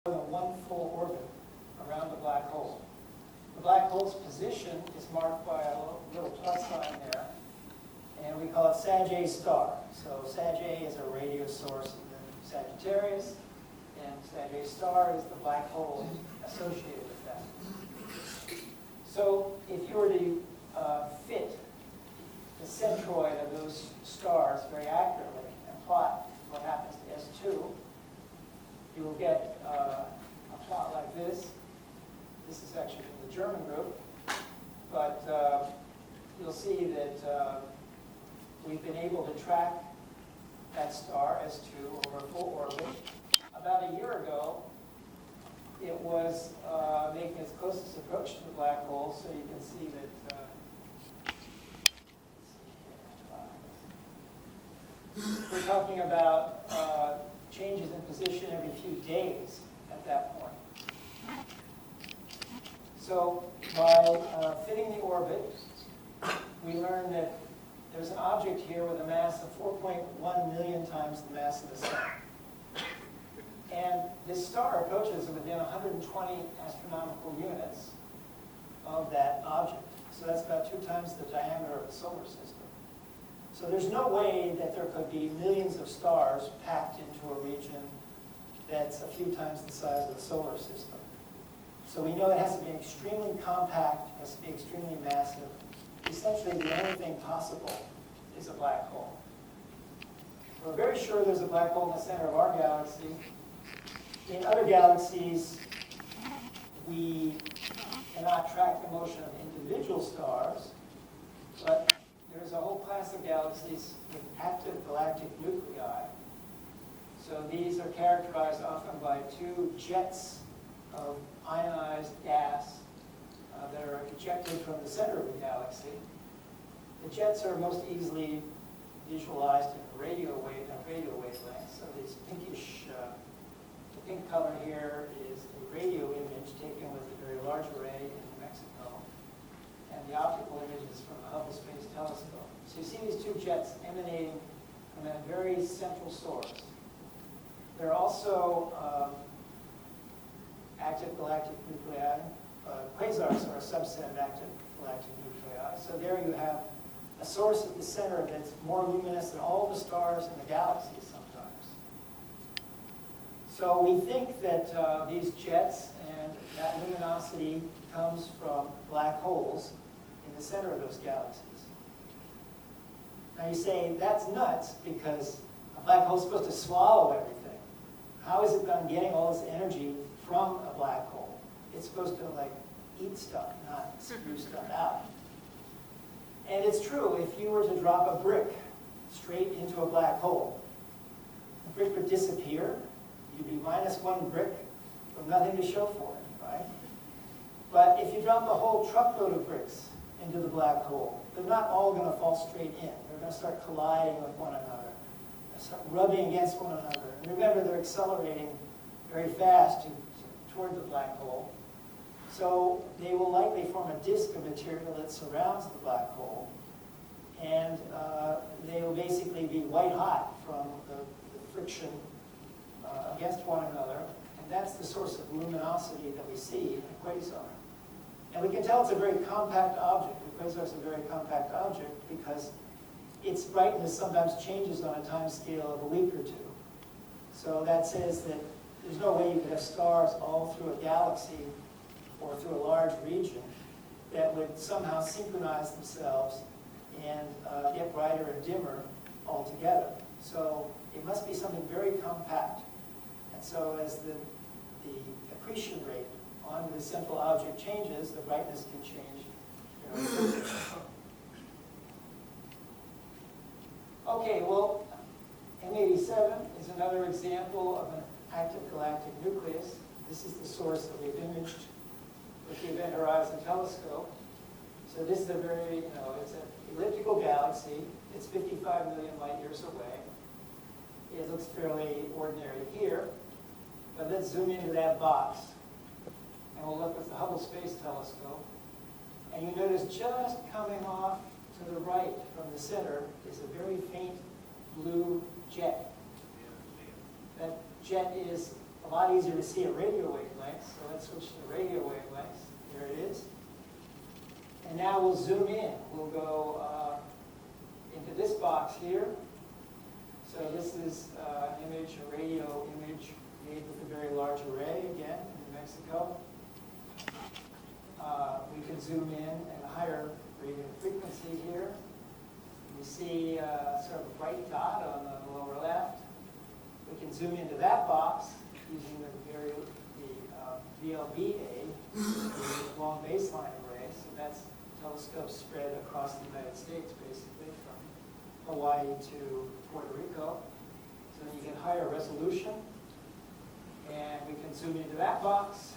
than one full orbit around the black hole. The black hole's position is marked by a little plus sign there, and we call it Sag star. So Sag is a radio source in the Sagittarius, and Sag star is the black hole associated with that. So if you were to fit the centroid of those stars very accurately and plot what happens to S2, you will get a plot like this. This is actually from the German group, but you'll see that we've been able to track that star, S2, over a full orbit. About a year ago, it was making its closest approach to the black hole, so you can see that we're talking about changes in position every few days at that point. So by fitting the orbit, we learned that there's an object here with a mass of 4.1 million times the mass of the sun. And this star approaches within 120 astronomical units of that object. So that's about 2 times the diameter of the solar system. So there's no way that there could be millions of stars packed into a region that's a few times the size of the solar system. So we know it has to be extremely compact, it has to be extremely massive. Essentially, the only thing possible is a black hole. We're very sure there's a black hole in the center of our galaxy. In other galaxies, we cannot track the motion of individual stars, but there's a whole class of galaxies with active galactic nuclei. So these are characterized often by 2 jets of ionized gas that are ejected from the center of the galaxy. The jets are most easily visualized in radio wavelengths. So these pinkish, the pink color here is a radio image taken with a very large array in New Mexico. And the optical image is from the Hubble Space Telescope. So you see these 2 jets emanating from a very central source. There are also active galactic nuclei. Quasars are a subset of active galactic nuclei. So there you have a source at the center that's more luminous than all the stars in the galaxy sometimes. So we think that these jets and that luminosity comes from black holes in the center of those galaxies. Now you say, that's nuts, because a black hole is supposed to swallow everything. How is it done getting all this energy from a black hole? It's supposed to eat stuff, not spew stuff out. And it's true, if you were to drop a brick straight into a black hole, the brick would disappear. You'd be minus 1 brick with nothing to show for it, right? But if you drop a whole truckload of bricks into the black hole, they're not all going to fall straight in. They're going to start colliding with one another. They'll start rubbing against one another. And remember, they're accelerating very fast toward the black hole. So they will likely form a disk of material that surrounds the black hole. And they will basically be white hot from the friction against one another. And that's the source of luminosity that we see in a quasar. And we can tell it's a very compact object. The quasar is a very compact object because its brightness sometimes changes on a time scale of a week or 2. So that says that there's no way you could have stars all through a galaxy or through a large region that would somehow synchronize themselves and get brighter and dimmer altogether. So it must be something very compact. And so as the accretion rate on the central object changes, the brightness can change. Okay, well, M87 is another example of an active galactic nucleus. This is the source that we've imaged with the Event Horizon Telescope. So this is a very, it's an elliptical galaxy. It's 55 million light years away. It looks fairly ordinary here. But let's zoom into that box. And we'll look with the Hubble Space Telescope. And you notice just coming off to the right from the center is a very faint blue jet. That jet is a lot easier to see at radio wavelengths. So let's switch to radio wavelengths. There it is. And now we'll zoom in. We'll go into this box here. So this is an image, a radio image made with a very large array, again, in New Mexico. We can zoom in at a higher radio frequency here. You see sort of a bright dot on the lower left. We can zoom into that box using the VLBA, the long baseline array. So that's telescopes spread across the United States, basically, from Hawaii to Puerto Rico. So then you get higher resolution. And we can zoom into that box.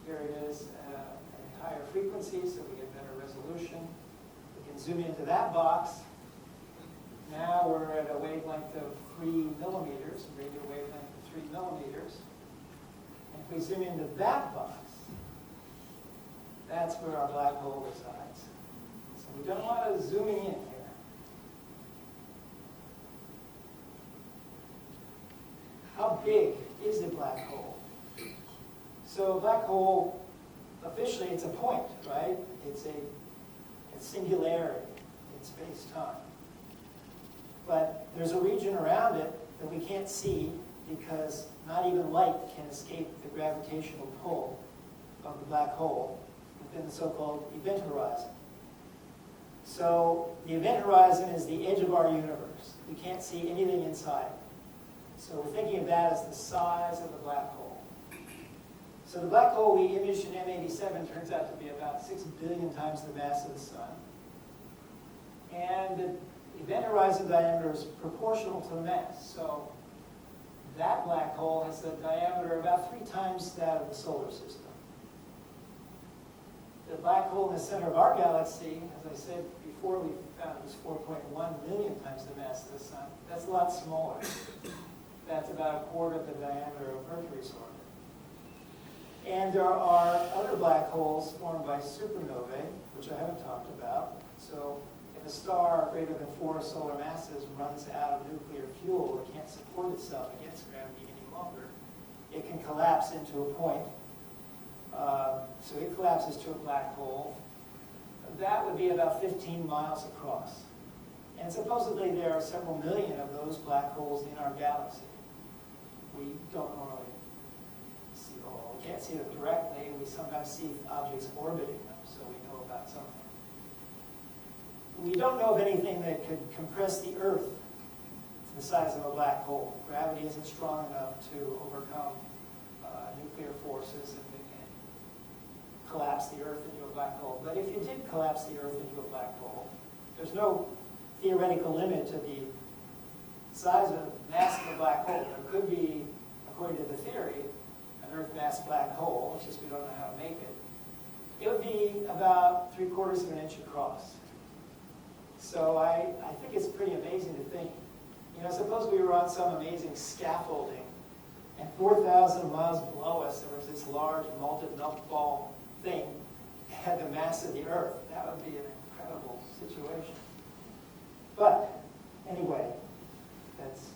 Here it is at a higher frequency, so we get better resolution. We can zoom into that box. Now we're at a wavelength of 3 millimeters, a radio wavelength of 3 millimeters. And if we zoom into that box, that's where our black hole resides. So we've done a lot of zooming in here. How big is a black hole? So a black hole, officially, it's a point, right? It's a singularity in space-time. But there's a region around it that we can't see because not even light can escape the gravitational pull of the black hole within the so-called event horizon. So the event horizon is the edge of our universe. We can't see anything inside. So we're thinking of that as the size of the black hole. So the black hole we imaged in M87 turns out to be about 6 billion times the mass of the sun. And the event horizon diameter is proportional to the mass. So that black hole has a diameter about 3 times that of the solar system. The black hole in the center of our galaxy, as I said before, we found it was 4.1 million times the mass of the sun. That's a lot smaller. That's about a quarter of the diameter of Mercury's orbit. And there are other black holes formed by supernovae, which I haven't talked about. So if a star greater than 4 solar masses runs out of nuclear fuel, it can't support itself against gravity any longer, it can collapse into a point. So it collapses to a black hole. That would be about 15 miles across. And supposedly there are several million of those black holes in our galaxy. We don't normally see all. We can't see them directly. We sometimes see objects orbiting them, so we know about some of them. We don't know of anything that could compress the Earth to the size of a black hole. Gravity isn't strong enough to overcome nuclear forces and collapse the Earth into a black hole. But if you did collapse the Earth into a black hole, there's no theoretical limit to the size of the mass of a black hole. There could be, according to the theory, an Earth-mass black hole. It's just we don't know how to make it. It would be about 3/4 of an inch across. So I think it's pretty amazing to think. You know, suppose we were on some amazing scaffolding, and 4,000 miles below us there was this large molten melt ball thing that had the mass of the Earth. That would be an incredible situation. But anyway, that's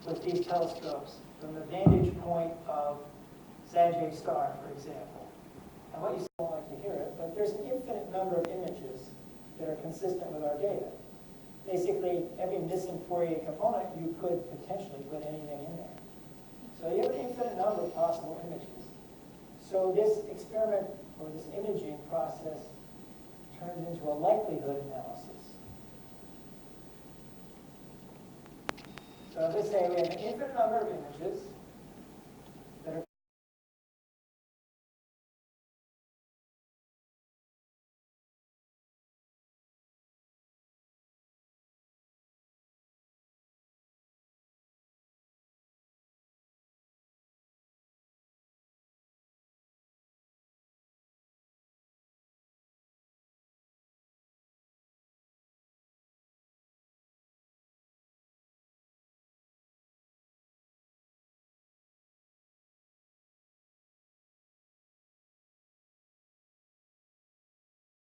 with these telescopes from the vantage point of Sagittarius star, for example. And what you don't like to hear it, but there's an infinite number of images that are consistent with our data. Basically, every missing Fourier component, you could potentially put anything in there. So you have an of possible images. So this experiment, or this imaging process, turns into a likelihood analysis. So let's say we have an infinite number of images,